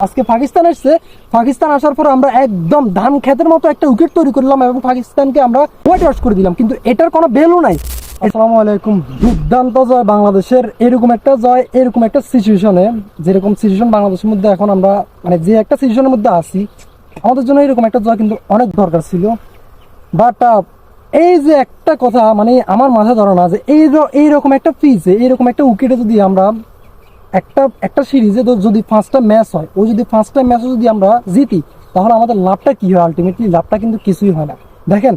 আজকে পাকিস্তান আসছে, পাকিস্তান আসার পর আমরা একদম ধান ক্ষেতের মতো একটা উইকেট তৈরি করলাম এবং পাকিস্তানকে আমরা হোয়াইট ওয়াশ করে দিলাম, কিন্তু এটার কোনো ভ্যালু নাই। আসসালামু আলাইকুম। দুর্দান্ত জয় বাংলাদেশের, এরকম একটা জয়, এরকম একটা সিচুয়েশনে, যেরকম সিচুয়েশন বাংলাদেশের মধ্যে এখন আমরা যে একটা সিচুয়েশনের মধ্যে আছি, আমাদের জন্য এরকম একটা জয় কিন্তু অনেক দরকার ছিল। বাট এই যে একটা কথা আমার মাথায় ধরে না যে এইরকম একটা পিচে, এইরকম একটা উইকেটে যদি আমরা একটা সিরিজে যদি 5টা ম্যাচ হয়, ওই যদি 5টা ম্যাচে যদি আমরা জিতি, তাহলে আমাদের লাভটা কি হয়? আলটিমেটলি লাভটা কিন্তু কিছুই হয় না। দেখেন,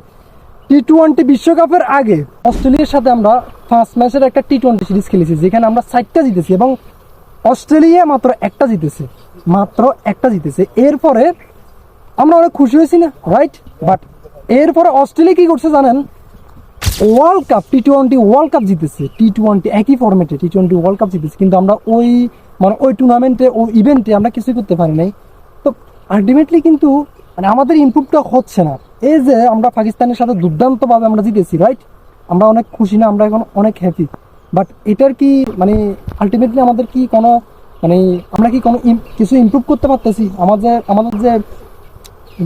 টি-20 বিশ্বকাপের আগে অস্ট্রেলিয়ার সাথে আমরা 5 ম্যাচের একটা টি-20 সিরিজ খেলেছি, যেখানে আমরা 4টা জিতেছি এবং অস্ট্রেলিয়া মাত্র একটা জিতেছে। এরপরে আমরা অনেক খুশি হয়েছি না, রাইট? বাট এরপরে অস্ট্রেলিয়া কি করছে জানেন? ওয়ার্ল্ড কাপ, টি-20 ওয়ার্ল্ড কাপ জিতেছে। টি-20 একই ফরম্যাটে টি-20 ওয়ার্ল্ড কাপ জিতেছে, কিন্তু আমরা ওই টুর্নামেন্টে, ওই ইভেন্টে আমরা কিছুই করতে পারি নাই। তো আলটিমেটলি কিন্তু আমাদের ইমপ্রুভটা হচ্ছে না। এই যে আমরা পাকিস্তানের সাথে দুর্দান্তভাবে আমরা জিতেছি, রাইট? আমরা অনেক খুশি না? আমরা এখন অনেক হ্যাপি। বাট এটার কি আলটিমেটলি আমাদের কি কোনো আমরা কি কোনো কিছু ইমপ্রুভ করতে পারতেছি? আমাদের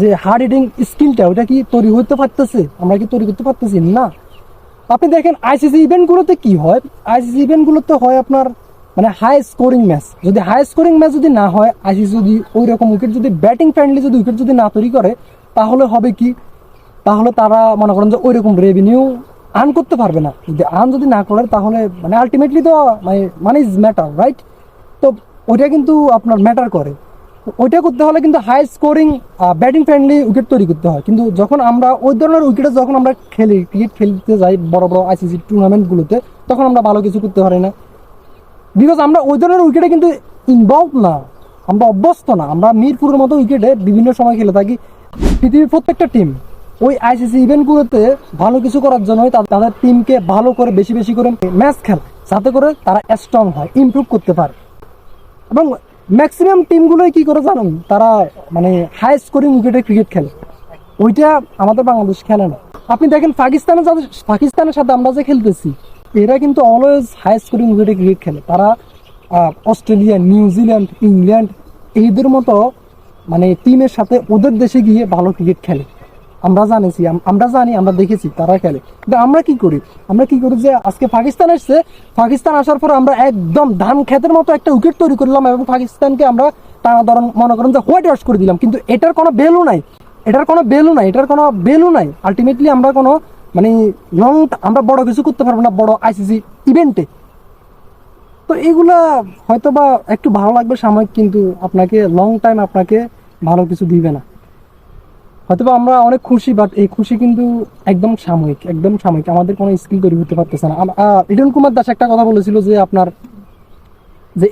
যে হার্ড হিটিং স্কিলটা, ওটা কি তৈরি হতে পারতেছে? আমরা কি তৈরি করতে পারতেছি না? আপনি দেখেন আইসিসি ইভেন্টগুলোতে কি হয়। আইসিসি ইভেন্টগুলোতে হয় আপনার হাই স্কোরিং ম্যাচ। যদি হাই স্কোরিং ম্যাচ যদি না হয়, আইসিসি যদি ওই রকম উইকেট, যদি ব্যাটিং ফ্রেন্ডলি যদি উইকেট যদি না তৈরি করে, তাহলে হবে কি? তাহলে তারা মনে করেন যে ওই রকম রেভিনিউ আর্ন করতে পারবে না। যদি আর্ন যদি না করে, তাহলে আলটিমেটলি তো মানি ইজ ম্যাটার, রাইট? তো ওইটা কিন্তু আপনার ম্যাটার করে। ওইটা করতে হলে কিন্তু high scoring batting friendly wicket তৈরি করতে হয়। কিন্তু যখন আমরা ওই ধরনের উইকেটে যখন আমরা ক্রিকেট খেলতে যাই বড় বড় আইসিসি টুর্নামেন্টগুলোতে, তখন আমরা ভালো কিছু করতে পারি না, বিকজ আমরা ওই ধরনের উইকেটে কিন্তু ইনভলভ না, আমরা অভ্যস্ত না। আমরা মিরপুরের মতো উইকেটে বিভিন্ন সময় খেলে থাকি। পৃথিবীর প্রত্যেকটা টিম ওই আইসিসি ইভেন্টগুলোতে ভালো কিছু করার জন্য তাদের টিমকে ভালো করে বেশি বেশি করে ম্যাচ খেলে, যাতে করে তারা স্ট্রং হয়, ইমপ্রুভ করতে পারে। এবং ম্যাক্সিমাম টিমগুলোই কি করে জানেন? তারা হাই স্কোরিং উইকেটে ক্রিকেট খেলে। ওইটা আমাদের বাংলাদেশ খেলে না। আপনি দেখেন পাকিস্তানের সাথে আমরা যে খেলতেছি, এরা কিন্তু অলওয়েজ হাই স্কোরিং উইকেটে ক্রিকেট খেলে। তারা অস্ট্রেলিয়া, নিউজিল্যান্ড, ইংল্যান্ড এইদের মতো টিমের সাথে ওদের দেশে গিয়ে ভালো ক্রিকেট খেলে। আমরা জানি, আমরা দেখেছি তারা খেলে। কিন্তু আমরা কি করি যে আজকে পাকিস্তান আসছে, পাকিস্তান আসার পর আমরা একদম ধান ক্ষেতের মতো একটা উইকেট তৈরি করলাম এবং পাকিস্তানকে আমরা মনে করেন যে হোয়াইট ওয়াশ করে দিলাম, কিন্তু এটার কোনো ভ্যালু নাই। আলটিমেটলি আমরা কোনো আমরা বড় কিছু করতে পারবো না বড় আইসিসি ইভেন্টে। তো এগুলা হয়তো বা একটু ভালো লাগবে সাময়িক, কিন্তু আপনাকে লং টাইম আপনাকে ভালো কিছু দিবে না। হয়তোবা আমরা অনেক খুশি, বাট এই খুশি কিন্তু একদম সাময়িক। আমাদের কোনো স্কিল তৈরি হতে পারতেছে না। লিটন কুমার দাস একটা কথা বলেছিল যে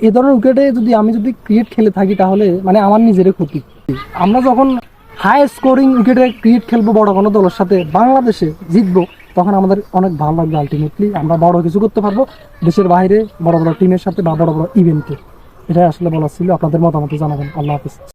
এই ধরনের উইকেটে আমি যদি ক্রিকেট খেলে থাকি, তাহলে আমার নিজের ক্ষতি। আমরা যখন হাই স্কোরিং উইকেটে ক্রিকেট খেলবো বড় কোনো দলের সাথে, বাংলাদেশে জিতবো, তখন আমাদের অনেক ভালো লাগবে। আলটিমেটলি আমরা বড় কিছু করতে পারবো দেশের বাইরে, বড় বড় টিমের সাথে বা বড় বড় ইভেন্টে। এটাই আসলে বলার ছিল। আপনাদের মতামত জানাবেন। আল্লাহ হাফিজ।